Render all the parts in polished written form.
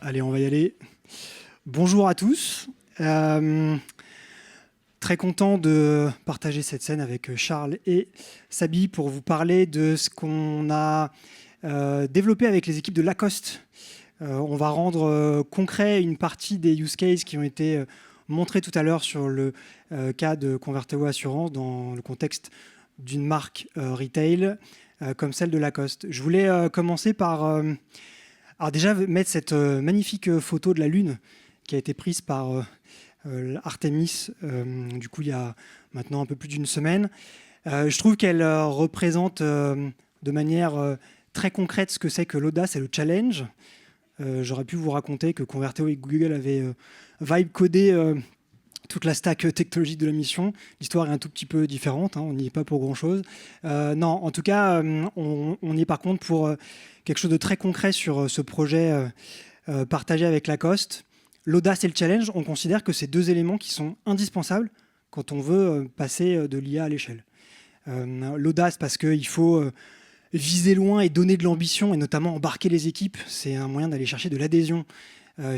Allez, on va y aller. Bonjour à tous. Très content de partager cette scène avec Charles et Sabi pour vous parler de ce qu'on a développé avec les équipes de Lacoste. On va rendre concret une partie des use cases qui ont été montrés tout à l'heure sur le cas de Converteo Assurance dans le contexte d'une marque retail comme celle de Lacoste. Je voulais commencer par alors déjà mettre cette magnifique photo de la Lune qui a été prise par Artemis, du coup il y a maintenant un peu plus d'une semaine. Je trouve qu'elle représente de manière très concrète ce que c'est que l'audace et le challenge. J'aurais pu vous raconter que Converteo et Google avaient vibe codé toute la stack technologique de la mission. L'histoire est un tout petit peu différente, hein, on n'y est pas pour grand-chose. Non, en tout cas, on y est par contre pour quelque chose de très concret sur ce projet partagé avec Lacoste. L'audace et le challenge, on considère que c'est deux éléments qui sont indispensables quand on veut passer de l'IA à l'échelle. L'audace parce qu'il faut viser loin et donner de l'ambition, et notamment embarquer les équipes. C'est un moyen d'aller chercher de l'adhésion.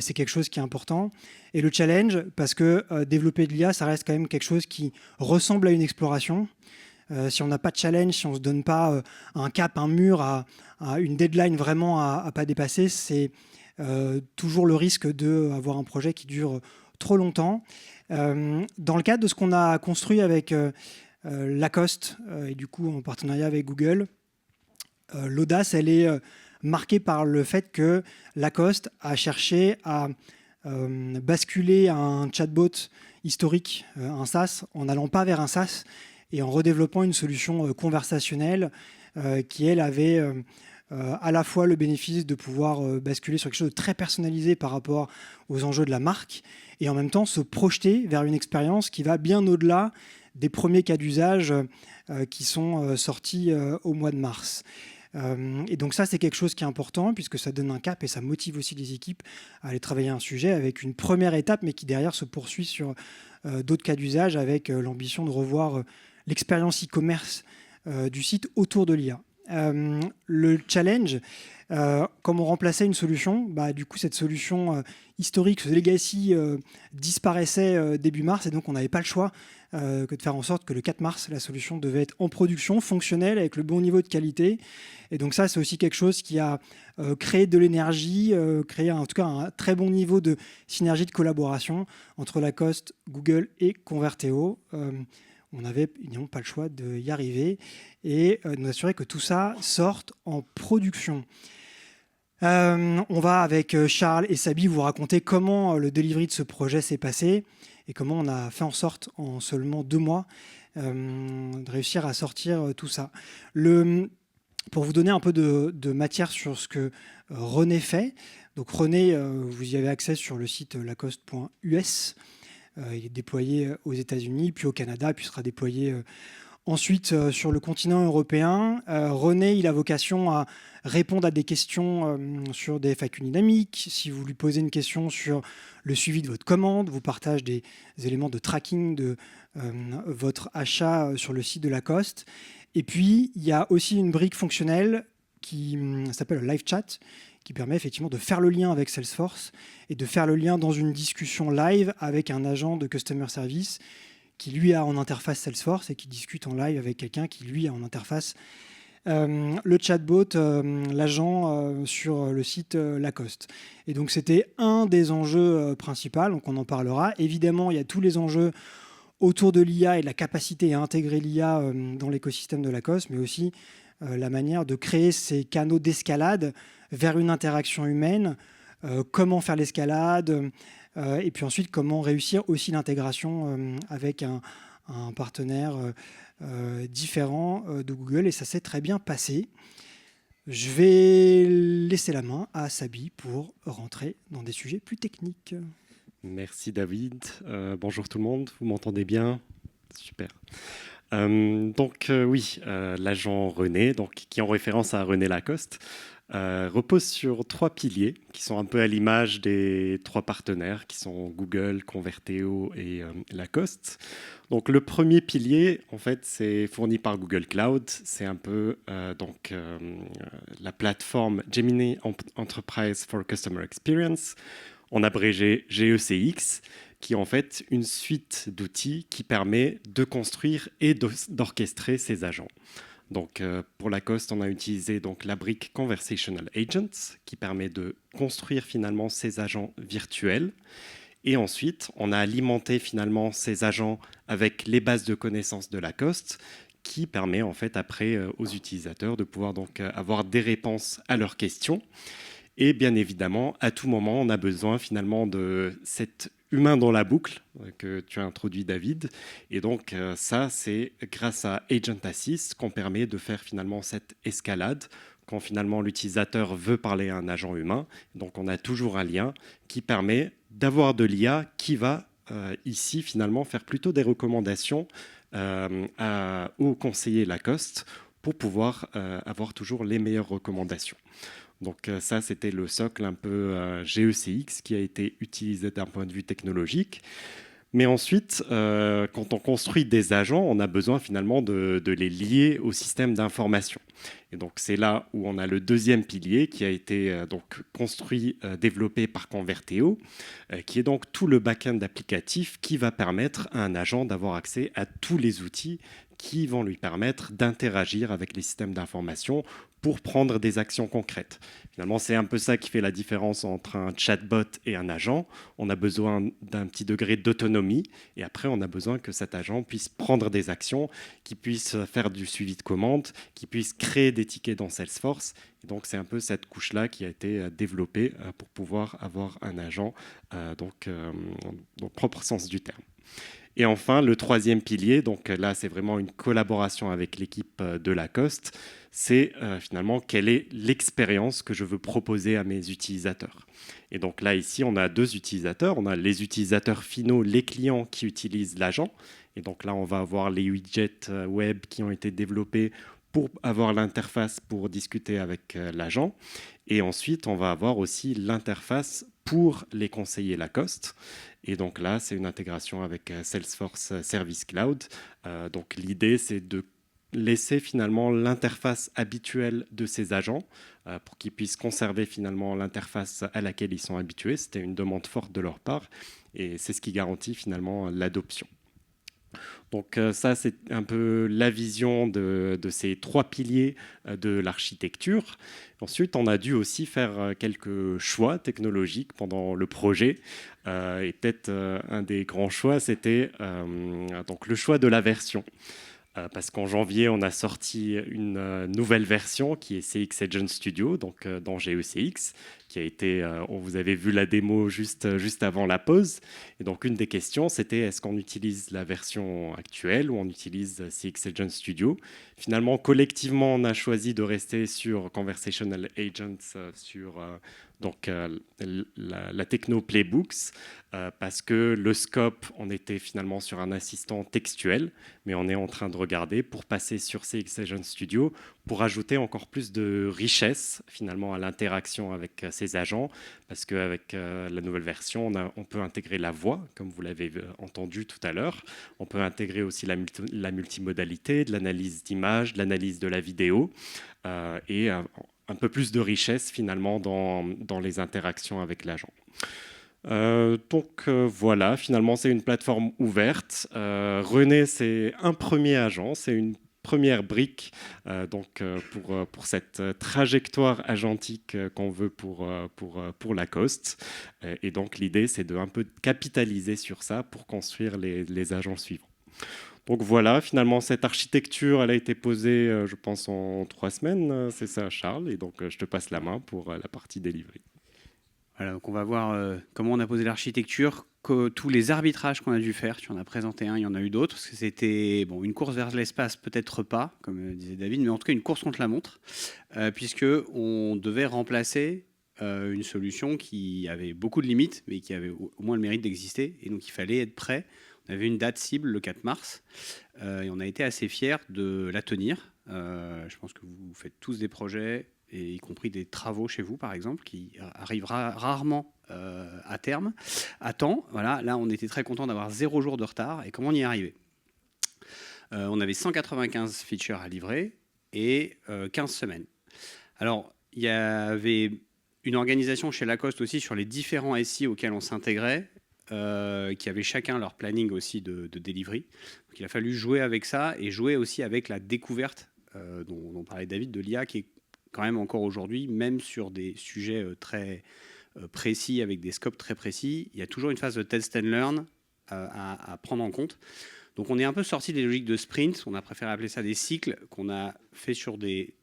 C'est quelque chose qui est important. Et le challenge, parce que développer de l'IA, ça reste quand même quelque chose qui ressemble à une exploration. Si on n'a pas de challenge, si on ne se donne pas un cap, un mur, à une deadline vraiment à ne pas dépasser, c'est toujours le risque d'avoir un projet qui dure trop longtemps. Dans le cadre de ce qu'on a construit avec Lacoste, et du coup en partenariat avec Google, l'audace, elle est marquée par le fait que Lacoste a cherché à basculer un chatbot historique, un SaaS, en n'allant pas vers un SaaS et en redéveloppant une solution conversationnelle qui, elle, avait à la fois le bénéfice de pouvoir basculer sur quelque chose de très personnalisé par rapport aux enjeux de la marque et en même temps se projeter vers une expérience qui va bien au-delà des premiers cas d'usage qui sont sortis au mois de mars. Et donc ça, c'est quelque chose qui est important puisque ça donne un cap et ça motive aussi les équipes à aller travailler un sujet avec une première étape, mais qui derrière se poursuit sur d'autres cas d'usage avec l'ambition de revoir l'expérience e-commerce du site autour de l'IA. Le challenge, comme on remplaçait une solution, du coup cette solution historique, ce legacy disparaissait début mars et donc on n'avait pas le choix que de faire en sorte que le 4 mars, la solution devait être en production, fonctionnelle, avec le bon niveau de qualité. Et donc ça, c'est aussi quelque chose qui a créé de l'énergie, créé en tout cas un très bon niveau de synergie de collaboration entre Lacoste, Google et Converteo. On n'avait évidemment pas le choix d'y arriver et de nous assurer que tout ça sorte en production. On va, avec Charles et Sabi, vous raconter comment le delivery de ce projet s'est passé et comment on a fait en sorte, en seulement 2 mois, de réussir à sortir tout ça. Pour vous donner un peu de matière sur ce que René fait, donc René, vous y avez accès sur le site lacoste.us. Il est déployé aux États-Unis, puis au Canada, puis sera déployé ensuite sur le continent européen. René, il a vocation à répondre à des questions sur des FAQ dynamiques. Si vous lui posez une question sur le suivi de votre commande, vous partage des éléments de tracking de votre achat sur le site de Lacoste. Et puis, il y a aussi une brique fonctionnelle qui s'appelle Live Chat, qui permet effectivement de faire le lien avec Salesforce et de faire le lien dans une discussion live avec un agent de Customer Service qui, lui, a en interface Salesforce et qui discute en live avec quelqu'un qui, lui, a en interface le chatbot, l'agent sur le site Lacoste. Et donc, c'était un des enjeux principaux, donc on en parlera. Évidemment, il y a tous les enjeux autour de l'IA et de la capacité à intégrer l'IA dans l'écosystème de Lacoste, mais aussi la manière de créer ces canaux d'escalade vers une interaction humaine, comment faire l'escalade, et puis ensuite comment réussir aussi l'intégration avec un partenaire différent de Google, et ça s'est très bien passé. Je vais laisser la main à Sabi pour rentrer dans des sujets plus techniques. Merci David. Bonjour tout le monde, vous m'entendez bien? Super. Oui, l'agent René, donc, qui est en référence à René Lacoste, repose sur trois piliers qui sont un peu à l'image des trois partenaires qui sont Google, Converteo et Lacoste. Donc le premier pilier, en fait, c'est fourni par Google Cloud. C'est un peu la plateforme Gemini Enterprise for Customer Experience, en abrégé GECX, qui est en fait une suite d'outils qui permet de construire et d'orchestrer ces agents. Donc, pour Lacoste, on a utilisé donc la brique Conversational Agents qui permet de construire finalement ces agents virtuels. Et ensuite, on a alimenté finalement ces agents avec les bases de connaissances de Lacoste qui permet en fait après aux utilisateurs de pouvoir donc avoir des réponses à leurs questions. Et bien évidemment, à tout moment, on a besoin finalement de cet humain dans la boucle que tu as introduit, David. Et donc, ça, c'est grâce à Agent Assist qu'on permet de faire finalement cette escalade quand finalement l'utilisateur veut parler à un agent humain. Donc, on a toujours un lien qui permet d'avoir de l'IA qui va ici finalement faire plutôt des recommandations au conseiller Lacoste pour pouvoir avoir toujours les meilleures recommandations. Donc ça, c'était le socle un peu GECX qui a été utilisé d'un point de vue technologique. Mais ensuite, quand on construit des agents, on a besoin finalement de les lier au système d'information. Et donc c'est là où on a le deuxième pilier qui a été donc construit, développé par Converteo, qui est donc tout le back-end applicatif qui va permettre à un agent d'avoir accès à tous les outils qui vont lui permettre d'interagir avec les systèmes d'information pour prendre des actions concrètes. Finalement, c'est un peu ça qui fait la différence entre un chatbot et un agent. On a besoin d'un petit degré d'autonomie et après, on a besoin que cet agent puisse prendre des actions, qu'il puisse faire du suivi de commandes, qu'il puisse créer des tickets dans Salesforce. Et donc, c'est un peu cette couche-là qui a été développée pour pouvoir avoir un agent dans le propre sens du terme. Et enfin, le troisième pilier, donc là, c'est vraiment une collaboration avec l'équipe de Lacoste, c'est finalement quelle est l'expérience que je veux proposer à mes utilisateurs. Et donc là, ici, on a deux utilisateurs. On a les utilisateurs finaux, les clients qui utilisent l'agent. Et donc là, on va avoir les widgets web qui ont été développés pour avoir l'interface pour discuter avec l'agent. Et ensuite, on va avoir aussi l'interface pour les conseillers Lacoste. Et donc là, c'est une intégration avec Salesforce Service Cloud. Donc l'idée, c'est de laisser finalement l'interface habituelle de ces agents pour qu'ils puissent conserver finalement l'interface à laquelle ils sont habitués. C'était une demande forte de leur part et c'est ce qui garantit finalement l'adoption. Donc ça, c'est un peu la vision de ces trois piliers de l'architecture. Ensuite, on a dû aussi faire quelques choix technologiques pendant le projet. Et peut-être un des grands choix, c'était donc le choix de la version. Parce qu'en janvier, on a sorti une nouvelle version qui est CX Agent Studio, donc dans GECX, qui a été, vous avez vu la démo juste avant la pause. Et donc, une des questions, c'était est-ce qu'on utilise la version actuelle ou on utilise CX Agent Studio? Finalement, collectivement, on a choisi de rester sur Conversational Agents, sur la techno Playbooks, parce que le scope, on était finalement sur un assistant textuel, mais on est en train de regarder pour passer sur CX Agent Studio pour ajouter encore plus de richesse finalement à l'interaction avec ces agents, parce qu'avec la nouvelle version, on peut intégrer la voix, comme vous l'avez entendu tout à l'heure. On peut intégrer aussi la multimodalité, de l'analyse d'image, de l'analyse de la vidéo, et un peu plus de richesse finalement dans les interactions avec l'agent. Voilà, finalement c'est une plateforme ouverte. René, c'est un premier agent, c'est une première brique pour cette trajectoire agentique qu'on veut pour Lacoste. Et donc l'idée, c'est de un peu capitaliser sur ça pour construire les agents suivants. Donc voilà, finalement, cette architecture, elle a été posée, je pense, en 3 semaines. C'est ça, Charles. Et donc, je te passe la main pour la partie délivrée. Voilà, donc on va voir comment on a posé l'architecture, tous les arbitrages qu'on a dû faire. Tu en as présenté un, il y en a eu d'autres, parce que c'était bon, une course vers l'espace, peut-être pas, comme disait David, mais en tout cas une course contre la montre, puisque on devait remplacer une solution qui avait beaucoup de limites, mais qui avait au moins le mérite d'exister, et donc il fallait être prêt. On avait une date cible le 4 mars et on a été assez fiers de la tenir. Je pense que vous faites tous des projets, et y compris des travaux chez vous, par exemple, qui arrivent rarement à terme, à temps. Voilà, là, on était très content d'avoir 0 jour de retard. Et comment on y est arrivé ? On avait 195 features à livrer et 15 semaines. Alors, il y avait une organisation chez Lacoste aussi sur les différents SI auxquels on s'intégrait, qui avaient chacun leur planning aussi de delivery. Donc, il a fallu jouer avec ça et jouer aussi avec la découverte dont parlait David, de l'IA, qui est quand même encore aujourd'hui, même sur des sujets très précis, avec des scopes très précis, il y a toujours une phase de test and learn à prendre en compte. Donc on est un peu sorti des logiques de sprint, on a préféré appeler ça des cycles, qu'on a fait sur des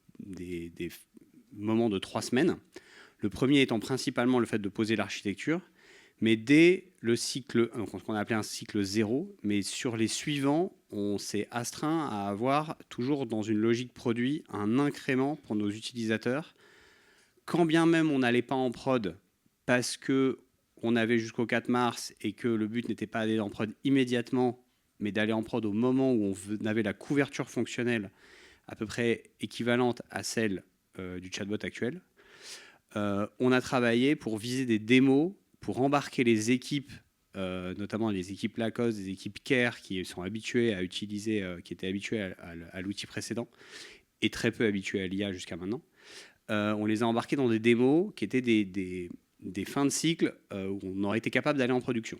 moments de 3 semaines. Le premier étant principalement le fait de poser l'architecture, mais dès le cycle, donc ce qu'on a appelé un cycle 0, mais sur les suivants, on s'est astreint à avoir toujours dans une logique produit un incrément pour nos utilisateurs. Quand bien même on n'allait pas en prod parce qu'on avait jusqu'au 4 mars et que le but n'était pas d'aller en prod immédiatement, mais d'aller en prod au moment où on avait la couverture fonctionnelle à peu près équivalente à celle du chatbot actuel. On a travaillé pour viser des démos, pour embarquer les équipes, notamment les équipes Lacoste, des équipes Care qui sont habituées à utiliser, qui étaient habituées à l'outil précédent et très peu habituées à l'IA jusqu'à maintenant. On les a embarqués dans des démos qui étaient des fins de cycle où on aurait été capable d'aller en production.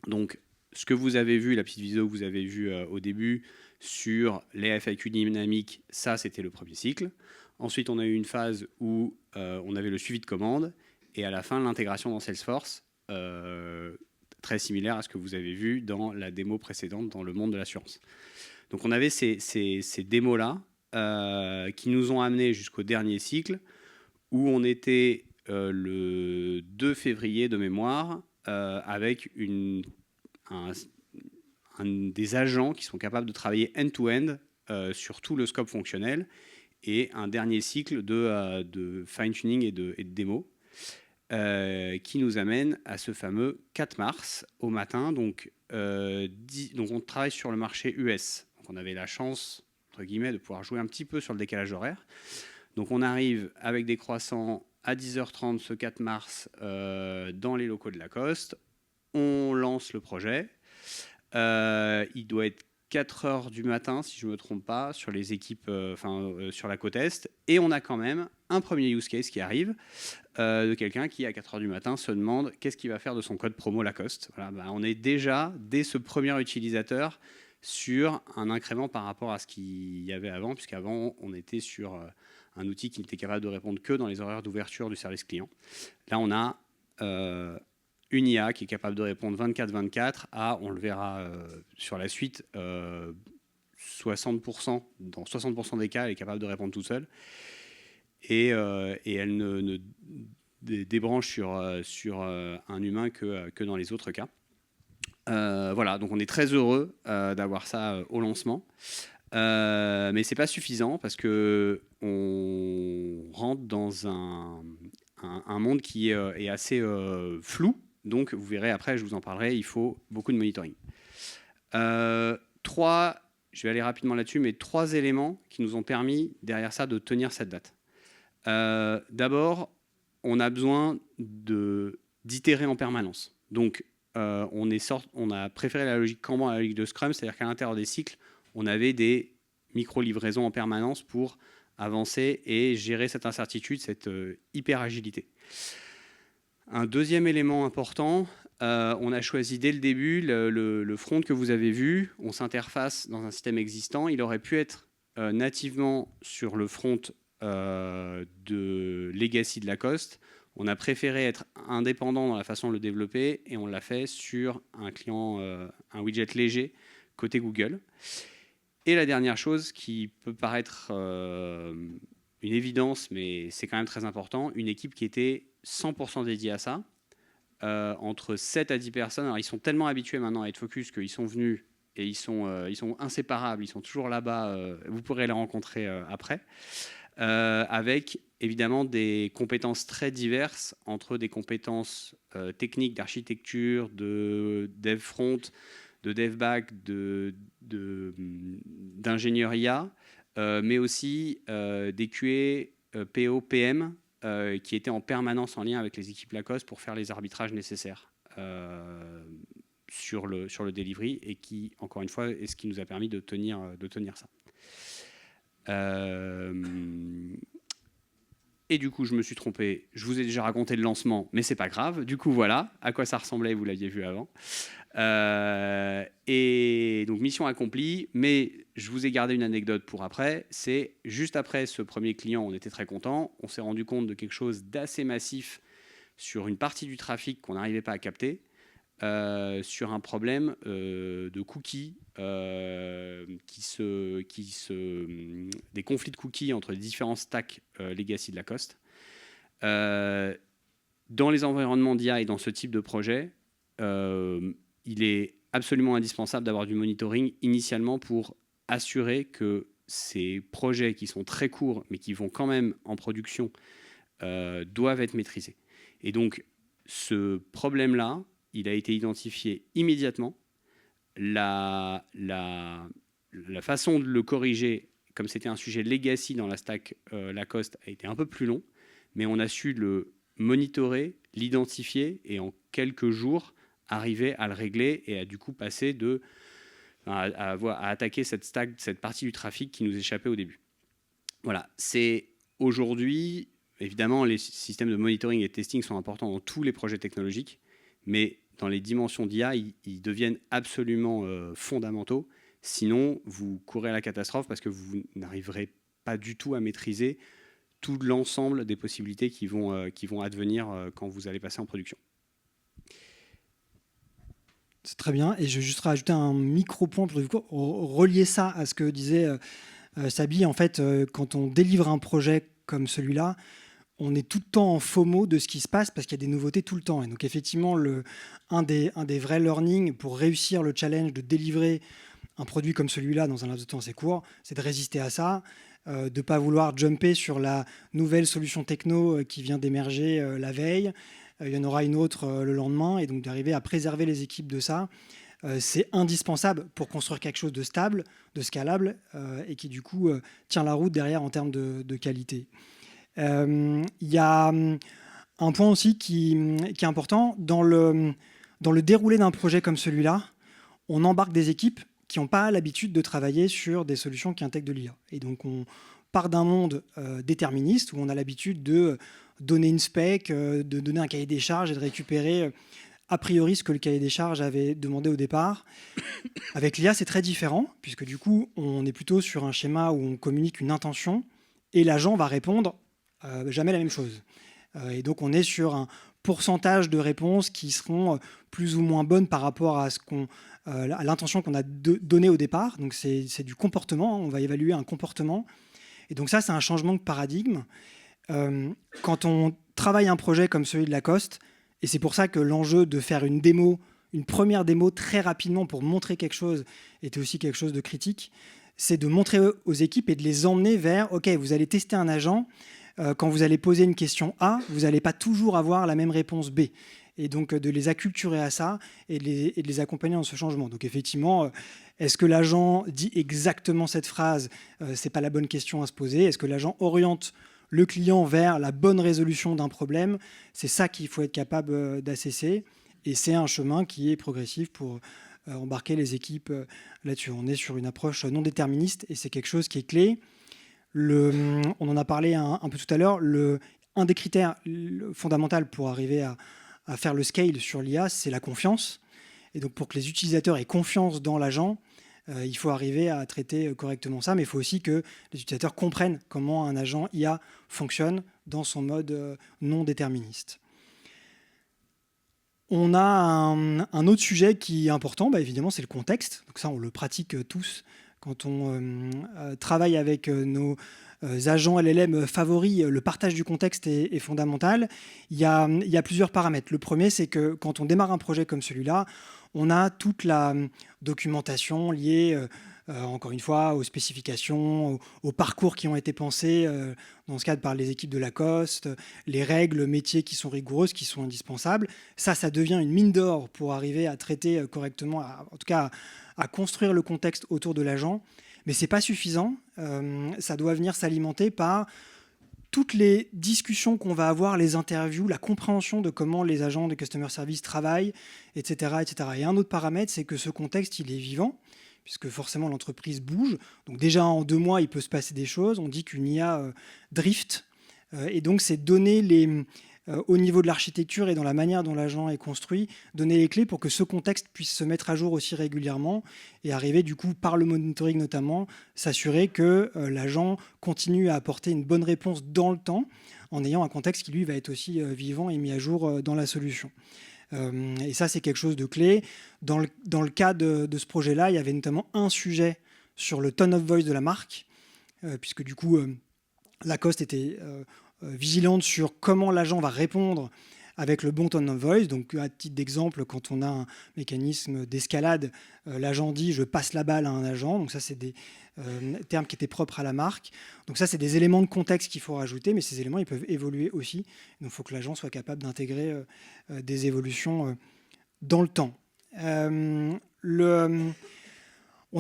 Donc, ce que vous avez vu, la petite vidéo que vous avez vue au début sur les FAQ dynamiques, ça, c'était le premier cycle. Ensuite, on a eu une phase où on avait le suivi de commande et à la fin, l'intégration dans Salesforce, très similaire à ce que vous avez vu dans la démo précédente dans le monde de l'assurance. Donc, on avait ces démos-là qui nous ont amenés jusqu'au dernier cycle où on était le 2 février de mémoire avec des agents qui sont capables de travailler end-to-end sur tout le scope fonctionnel et un dernier cycle de fine-tuning et de démo qui nous amène à ce fameux 4 mars au matin. Donc on travaille sur le marché US. Donc on avait la chance, entre guillemets, de pouvoir jouer un petit peu sur le décalage horaire. Donc on arrive avec des croissants à 10h30 ce 4 mars dans les locaux de Lacoste. On lance le projet. Il doit être 4h du matin, si je ne me trompe pas, sur les équipes, sur la côte Est. Et on a quand même un premier use case qui arrive de quelqu'un qui, à 4h du matin, se demande qu'est-ce qu'il va faire de son code promo Lacoste. Voilà, on est déjà, dès ce premier utilisateur, sur un incrément par rapport à ce qu'il y avait avant, puisqu'avant, on était sur un outil qui n'était capable de répondre que dans les horaires d'ouverture du service client. Là, on a une IA qui est capable de répondre 24/24 à, on le verra sur la suite, 60%, dans 60% des cas, elle est capable de répondre toute seule. Et elle ne débranche sur un humain que dans les autres cas. Voilà, donc on est très heureux d'avoir ça au lancement. Mais ce n'est pas suffisant parce qu'on rentre dans un monde qui est assez flou. Donc, vous verrez après, je vous en parlerai, il faut beaucoup de monitoring. Je vais aller rapidement là-dessus, mais 3 éléments qui nous ont permis, derrière ça, de tenir cette date. D'abord, on a besoin d'itérer en permanence. Donc, on a préféré la logique Kanban à la logique de Scrum, c'est-à-dire qu'à l'intérieur des cycles, on avait des micro-livraisons en permanence pour avancer et gérer cette incertitude, cette hyper-agilité. Un deuxième élément important, on a choisi dès le début le front que vous avez vu. On s'interface dans un système existant. Il aurait pu être nativement sur le front de Legacy de Lacoste. On a préféré être indépendant dans la façon de le développer et on l'a fait sur un client, un widget léger côté Google. Et la dernière chose qui peut paraître une évidence, mais c'est quand même très important, une équipe qui était 100% dédiée à ça, entre 7 à 10 personnes. Alors, ils sont tellement habitués maintenant à être focus qu'ils sont venus et ils sont inséparables, ils sont toujours là-bas, vous pourrez les rencontrer après, avec évidemment des compétences très diverses, entre des compétences techniques d'architecture, de dev front, de dev back, d'ingénieurs IA, mais aussi des QA, PO, PM, qui étaient en permanence en lien avec les équipes Lacoste pour faire les arbitrages nécessaires sur le delivery, et qui, encore une fois, est ce qui nous a permis de tenir ça. Et du coup, je me suis trompé. Je vous ai déjà raconté le lancement, mais c'est pas grave. Du coup, voilà à quoi ça ressemblait. Vous l'aviez vu avant. Et donc, mission accomplie. Mais je vous ai gardé une anecdote pour après. C'est juste après ce premier client, on était très contents. On s'est rendu compte de quelque chose d'assez massif sur une partie du trafic qu'on n'arrivait pas à capter, sur un problème de cookies, des conflits de cookies entre les différents stacks legacy de Lacoste. Dans les environnements d'IA et dans ce type de projet, il est absolument indispensable d'avoir du monitoring initialement pour assurer que ces projets qui sont très courts mais qui vont quand même en production doivent être maîtrisés. Et donc, ce problème-là, il a été identifié immédiatement. La façon de le corriger, comme c'était un sujet legacy dans la stack Lacoste, a été un peu plus long, mais on a su le monitorer, l'identifier et en quelques jours arriver à le régler et à du coup passer à attaquer cette partie du trafic qui nous échappait au début. Voilà, c'est aujourd'hui, évidemment, les systèmes de monitoring et de testing sont importants dans tous les projets technologiques, mais dans les dimensions d'IA, ils deviennent absolument fondamentaux. Sinon, vous courez à la catastrophe parce que vous n'arriverez pas du tout à maîtriser tout l'ensemble des possibilités qui vont advenir quand vous allez passer en production. C'est très bien. Et je vais juste rajouter un micro-point pour relier ça à ce que disait Sabi. En fait, quand on délivre un projet comme celui-là, on est tout le temps en FOMO de ce qui se passe parce qu'il y a des nouveautés tout le temps. Et donc effectivement, un des vrais learnings pour réussir le challenge de délivrer un produit comme celui-là dans un laps de temps assez court, c'est de résister à ça, de ne pas vouloir jumper sur la nouvelle solution techno qui vient d'émerger la veille. Il y en aura une autre le lendemain, et donc d'arriver à préserver les équipes de ça. C'est indispensable pour construire quelque chose de stable, de scalable, et qui du coup tient la route derrière en termes de qualité. Il y a un point aussi qui est important. Dans le déroulé d'un projet comme celui-là, on embarque des équipes qui n'ont pas l'habitude de travailler sur des solutions qui intègrent de l'IA. Et donc, on part d'un monde déterministe où on a l'habitude de donner une spec, de donner un cahier des charges et de récupérer a priori ce que le cahier des charges avait demandé au départ. Avec l'IA, c'est très différent, puisque du coup, on est plutôt sur un schéma où on communique une intention et l'agent va répondre jamais la même chose. Et donc, on est sur un pourcentage de réponses qui seront plus ou moins bonnes par rapport à à l'intention qu'on a donnée au départ. Donc, c'est du comportement. On va évaluer un comportement. Et donc, ça, c'est un changement de paradigme. Quand on travaille un projet comme celui de Lacoste, et c'est pour ça que l'enjeu de faire une première démo très rapidement pour montrer quelque chose était aussi quelque chose de critique, c'est de montrer aux équipes et de les emmener vers « Ok, vous allez tester un agent. Quand vous allez poser une question A, vous n'allez pas toujours avoir la même réponse B. » Et donc, de les acculturer à ça et de les accompagner dans ce changement. Donc, effectivement, est-ce que l'agent dit exactement cette phrase ? Ce n'est pas la bonne question à se poser. Est-ce que l'agent oriente le client vers la bonne résolution d'un problème ? C'est ça qu'il faut être capable d'assesser. Et c'est un chemin qui est progressif pour embarquer les équipes là-dessus. On est sur une approche non déterministe et c'est quelque chose qui est clé. On en a parlé un peu tout à l'heure. Un des critères fondamentaux pour arriver à faire le scale sur l'IA, c'est la confiance. Et donc, pour que les utilisateurs aient confiance dans l'agent, il faut arriver à traiter correctement ça, mais il faut aussi que les utilisateurs comprennent comment un agent IA fonctionne dans son mode non déterministe. On a un autre sujet qui est important, évidemment, c'est le contexte. Donc ça, on le pratique tous quand on travaille avec nos agents LLM favoris. Le partage du contexte est fondamental. Il y a plusieurs paramètres. Le premier, c'est que quand on démarre un projet comme celui-là, on a toute la documentation liée encore une fois, aux spécifications, aux parcours qui ont été pensés, dans ce cadre par les équipes de Lacoste, les règles métiers qui sont rigoureuses, qui sont indispensables. Ça devient une mine d'or pour arriver à traiter correctement, en tout cas à construire le contexte autour de l'agent. Mais ce n'est pas suffisant. Ça doit venir s'alimenter par toutes les discussions qu'on va avoir, les interviews, la compréhension de comment les agents de customer service travaillent, etc., etc. Et un autre paramètre, c'est que ce contexte, il est vivant, puisque forcément l'entreprise bouge. Donc déjà en 2 mois, il peut se passer des choses. On dit qu'une IA drift. Et donc c'est donner au niveau de l'architecture et dans la manière dont l'agent est construit, donner les clés pour que ce contexte puisse se mettre à jour aussi régulièrement et arriver du coup par le monitoring notamment, s'assurer que l'agent continue à apporter une bonne réponse dans le temps en ayant un contexte qui lui va être aussi vivant et mis à jour dans la solution. Et ça c'est quelque chose de clé. Dans le cas de ce projet-là, il y avait notamment un sujet sur le tone of voice de la marque, puisque du coup Lacoste était vigilante sur comment l'agent va répondre avec le bon tone of voice. Donc, à titre d'exemple, quand on a un mécanisme d'escalade, l'agent dit « je passe la balle à un agent ». Donc ça, c'est des termes qui étaient propres à la marque. Donc ça, c'est des éléments de contexte qu'il faut rajouter, mais ces éléments, ils peuvent évoluer aussi. Donc, il faut que l'agent soit capable d'intégrer des évolutions dans le temps. On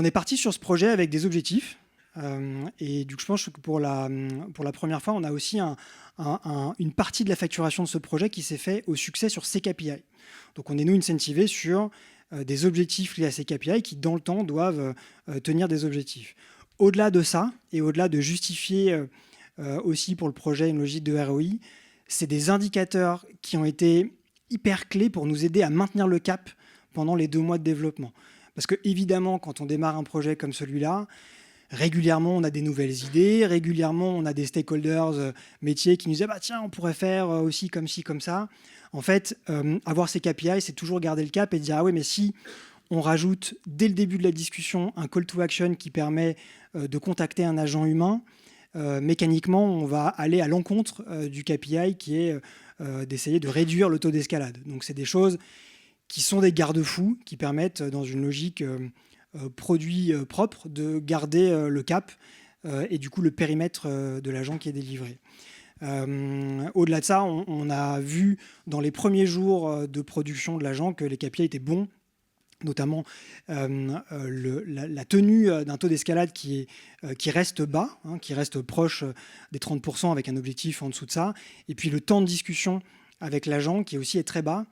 est parti sur ce projet avec des objectifs. Et du coup, je pense que pour la première fois, on a aussi une partie de la facturation de ce projet qui s'est fait au succès sur ces KPI. Donc, on est, nous, incentivé sur des objectifs liés à ces KPI qui, dans le temps, doivent tenir des objectifs. Au-delà de ça, et au-delà de justifier aussi pour le projet une logique de ROI, c'est des indicateurs qui ont été hyper clés pour nous aider à maintenir le cap pendant les 2 mois de développement. Parce que, évidemment, quand on démarre un projet comme celui-là, régulièrement, on a des nouvelles idées. Régulièrement, on a des stakeholders métiers qui nous disent tiens, on pourrait faire aussi comme ci, comme ça. En fait, avoir ces KPI, c'est toujours garder le cap et dire oui, mais si on rajoute dès le début de la discussion un call to action qui permet de contacter un agent humain, mécaniquement, on va aller à l'encontre du KPI qui est d'essayer de réduire le taux d'escalade. Donc, c'est des choses qui sont des garde-fous qui permettent, dans une logique produit propre, de garder le cap et du coup le périmètre de l'agent qui est délivré. Au-delà de ça, on a vu dans les premiers jours de production de l'agent que les KPI étaient bons, notamment la tenue d'un taux d'escalade qui reste bas, qui reste proche des 30% avec un objectif en dessous de ça, et puis le temps de discussion avec l'agent qui aussi est très bas,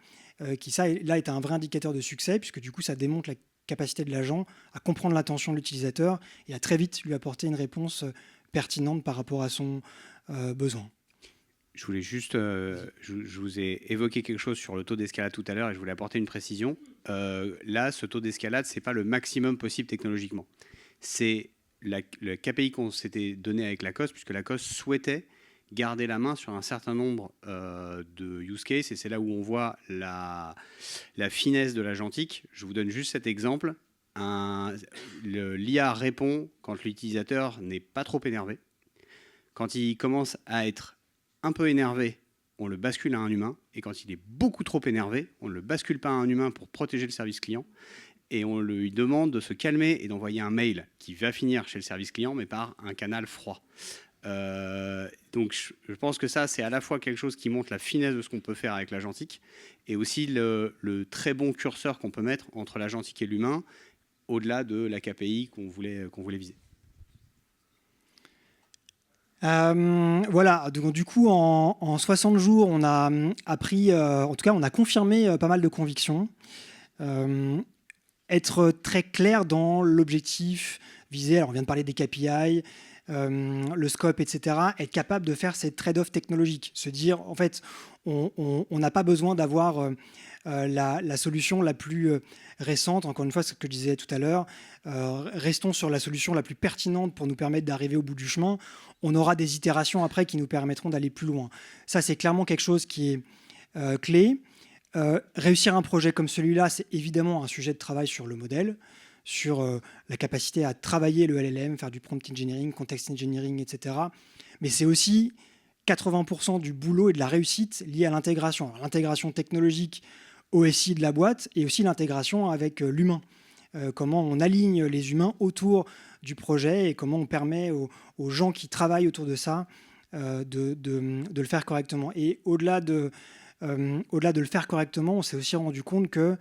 qui ça là est un vrai indicateur de succès puisque du coup ça démontre la capacité de l'agent à comprendre l'intention de l'utilisateur et à très vite lui apporter une réponse pertinente par rapport à son besoin. Je voulais juste, je vous ai évoqué quelque chose sur le taux d'escalade tout à l'heure et je voulais apporter une précision. Là, ce taux d'escalade, c'est pas le maximum possible technologiquement. C'est le KPI qu'on s'était donné avec Lacoste, puisque Lacoste souhaitait garder la main sur un certain nombre de use cases, et c'est là où on voit la finesse de l'agentique. Je vous donne juste cet exemple. L'IA répond quand l'utilisateur n'est pas trop énervé. Quand il commence à être un peu énervé, on le bascule à un humain, et quand il est beaucoup trop énervé, on ne le bascule pas à un humain pour protéger le service client, et on lui demande de se calmer et d'envoyer un mail qui va finir chez le service client, mais par un canal froid. Donc je pense que ça, c'est à la fois quelque chose qui montre la finesse de ce qu'on peut faire avec l'agentique, et aussi le très bon curseur qu'on peut mettre entre l'agentique et l'humain, au-delà de la KPI qu'on voulait viser. Voilà, donc, du coup, en 60 jours, on a appris, en tout cas, on a confirmé pas mal de convictions. Être très clair dans l'objectif visé, alors on vient de parler des KPI, le scope, etc., être capable de faire ces trade-offs technologiques, se dire, en fait, on n'a pas besoin d'avoir la solution la plus récente, encore une fois, ce que je disais tout à l'heure, restons sur la solution la plus pertinente pour nous permettre d'arriver au bout du chemin. On aura des itérations après qui nous permettront d'aller plus loin. Ça, c'est clairement quelque chose qui est clé. Réussir un projet comme celui-là, c'est évidemment un sujet de travail sur le modèle, sur la capacité à travailler le LLM, faire du prompt engineering, context engineering, etc. Mais c'est aussi 80% du boulot et de la réussite liée à l'intégration. L'intégration technologique au SI de la boîte et aussi l'intégration avec l'humain. comment on aligne les humains autour du projet et comment on permet aux gens qui travaillent autour de ça de le faire correctement. Et au-delà de le faire correctement, on s'est aussi rendu compte que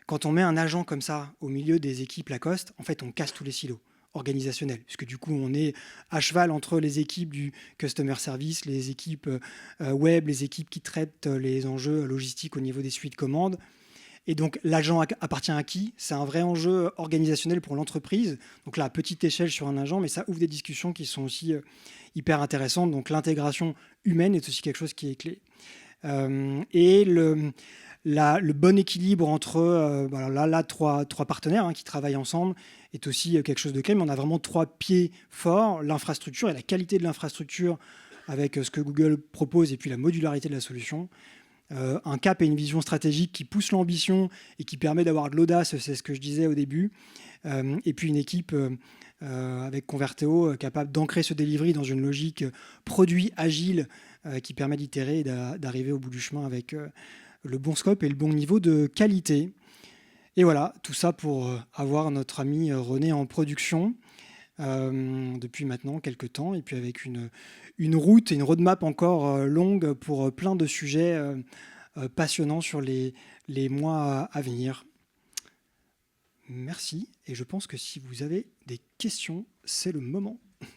quand on met un agent comme ça au milieu des équipes Lacoste, en fait, on casse tous les silos organisationnels, puisque du coup, on est à cheval entre les équipes du customer service, les équipes web, les équipes qui traitent les enjeux logistiques au niveau des suites commandes. Et donc, l'agent appartient à qui? C'est un vrai enjeu organisationnel pour l'entreprise. Donc là, à petite échelle sur un agent, mais ça ouvre des discussions qui sont aussi hyper intéressantes. Donc, l'intégration humaine est aussi quelque chose qui est clé. Et le bon équilibre entre trois partenaires qui travaillent ensemble est aussi quelque chose de clé. Mais on a vraiment 3 pieds forts, l'infrastructure et la qualité de l'infrastructure avec ce que Google propose et puis la modularité de la solution. Un cap et une vision stratégique qui pousse l'ambition et qui permet d'avoir de l'audace, c'est ce que je disais au début. Et puis une équipe avec Converteo capable d'ancrer ce delivery dans une logique produit agile qui permet d'itérer et d'arriver au bout du chemin avec le bon scope et le bon niveau de qualité. Et voilà, tout ça pour avoir notre ami René en production depuis maintenant quelques temps, et puis avec une route et une roadmap encore longue pour plein de sujets passionnants sur les mois à venir. Merci, et je pense que si vous avez des questions, c'est le moment. Je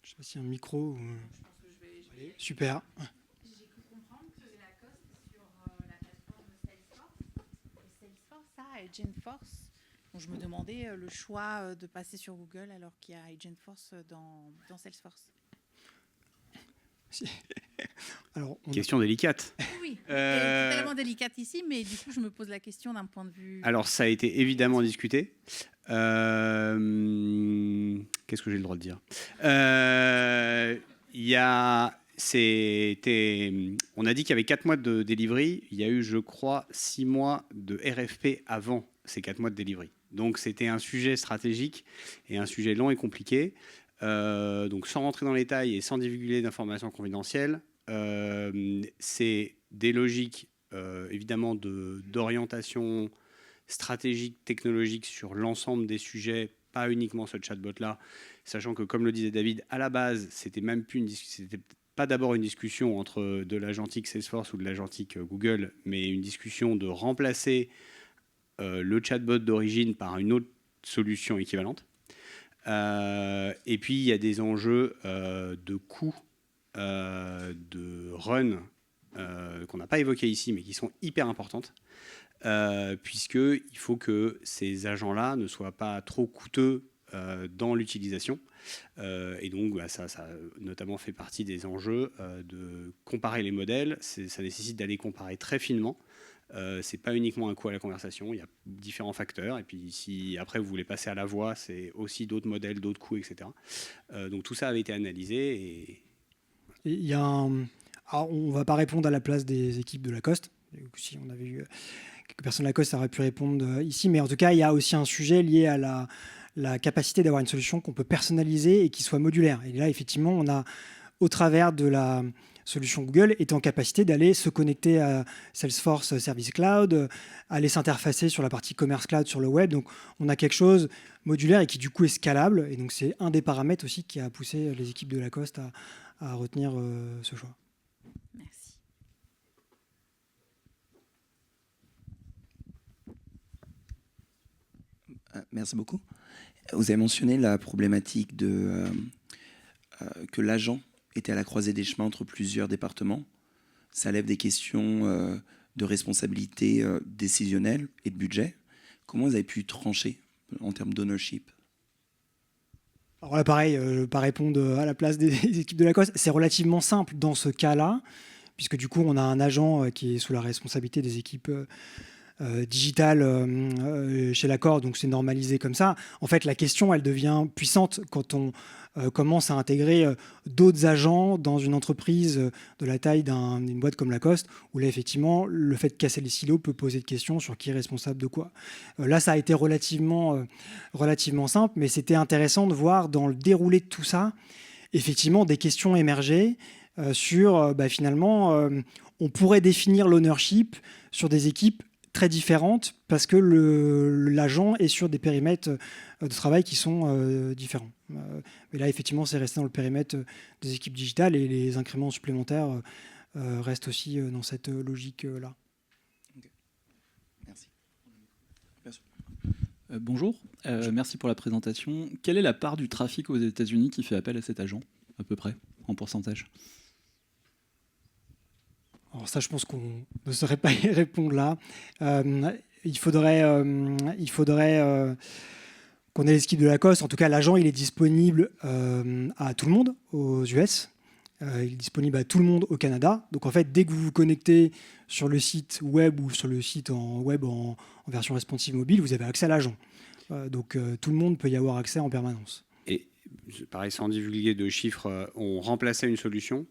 ne sais pas s'il y a un micro. Ou... Je pense que je vais... Allez, super. J'ai cru comprendre que Lacoste sur la plateforme Salesforce, et Salesforce a Agentforce. Donc je me demandais le choix de passer sur Google alors qu'il y a Agentforce dans Salesforce. Alors, Question délicate. Oui, c'est tellement délicate ici, mais du coup, je me pose la question d'un point de vue... Alors, ça a été évidemment discuté. Qu'est-ce que j'ai le droit de dire? On a dit qu'il y avait 4 mois de delivery. Il y a eu, je crois, 6 mois de RFP avant ces 4 mois de delivery. Donc, c'était un sujet stratégique et un sujet long et compliqué. Donc, sans rentrer dans les détails et sans divulguer d'informations confidentielles, c'est des logiques, évidemment, d'orientation stratégique, technologique sur l'ensemble des sujets, pas uniquement ce chatbot-là, sachant que, comme le disait David, à la base, c'était pas d'abord une discussion entre de l'agentique Salesforce ou de l'agentique Google, mais une discussion de remplacer le chatbot d'origine par une autre solution équivalente. Et puis, il y a des enjeux de coût, de run, qu'on n'a pas évoqué ici, mais qui sont hyper importantes, puisqu'il faut que ces agents-là ne soient pas trop coûteux dans l'utilisation. Et donc, ça notamment fait partie des enjeux de comparer les modèles. Ça nécessite d'aller comparer très finement. C'est pas uniquement un coût à la conversation, il y a différents facteurs. Et puis, si après vous voulez passer à la voix, c'est aussi d'autres modèles, d'autres coûts, etc. Donc, tout ça avait été analysé. Et il y a Alors, on ne va pas répondre à la place des équipes de Lacoste. Si on avait eu quelques personnes de Lacoste, ça aurait pu répondre ici. Mais en tout cas, il y a aussi un sujet lié à la capacité d'avoir une solution qu'on peut personnaliser et qui soit modulaire. Et là, effectivement, on a, au travers de la solution Google, été en capacité d'aller se connecter à Salesforce Service Cloud, aller s'interfacer sur la partie Commerce Cloud sur le web. Donc, on a quelque chose modulaire et qui, du coup, est scalable. Et donc, c'est un des paramètres aussi qui a poussé les équipes de Lacoste à retenir ce choix. Merci. Merci beaucoup. Vous avez mentionné la problématique que l'agent était à la croisée des chemins entre plusieurs départements. Ça lève des questions de responsabilité décisionnelle et de budget. Comment vous avez pu trancher en termes d'ownership ? Alors là, pareil, je ne vais pas répondre à la place des équipes de Lacoste. C'est relativement simple dans ce cas-là, puisque du coup, on a un agent qui est sous la responsabilité des équipes digitales chez l'Accor, donc c'est normalisé comme ça. En fait, la question, elle devient puissante quand on commence à intégrer d'autres agents dans une entreprise de la taille d'une boîte comme Lacoste, où là, effectivement, le fait de casser les silos peut poser de questions sur qui est responsable de quoi. Là, ça a été relativement simple, mais c'était intéressant de voir dans le déroulé de tout ça, effectivement, des questions émerger sur finalement, on pourrait définir l'ownership sur des équipes très différentes parce que l'agent est sur des périmètres de travail qui sont différents. Mais là, effectivement, c'est resté dans le périmètre des équipes digitales et les incréments supplémentaires restent aussi dans cette logique-là. Merci. Bonjour, merci pour la présentation. Quelle est la part du trafic aux États-Unis qui fait appel à cet agent, à peu près, en pourcentage? Alors ça, je pense qu'on ne saurait pas y répondre là. Il faudrait qu'on ait les équipes de Lacoste. En tout cas, l'agent, il est disponible à tout le monde aux US. Il est disponible à tout le monde au Canada. Donc en fait, dès que vous vous connectez sur le site web ou sur le site web en version responsive mobile, vous avez accès à l'agent. Donc tout le monde peut y avoir accès en permanence. Et pareil, sans divulguer de chiffres, on remplaçait une solution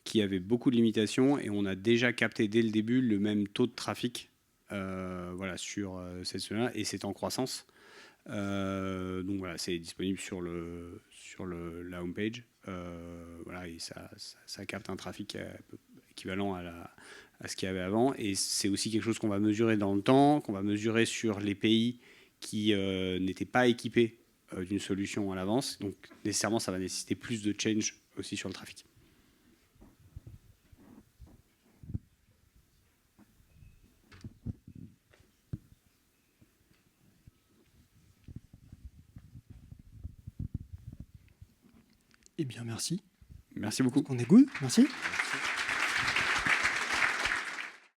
qui avait beaucoup de limitations et on a déjà capté dès le début le même taux de trafic sur cette solution-là et c'est en croissance. Donc voilà, c'est disponible sur la homepage. Et ça capte un trafic équivalent à ce qu'il y avait avant. Et c'est aussi quelque chose qu'on va mesurer dans le temps, qu'on va mesurer sur les pays qui n'étaient pas équipés d'une solution à l'avance. Donc nécessairement, ça va nécessiter plus de change aussi sur le trafic. Eh bien, merci. Merci beaucoup. On est good. Merci.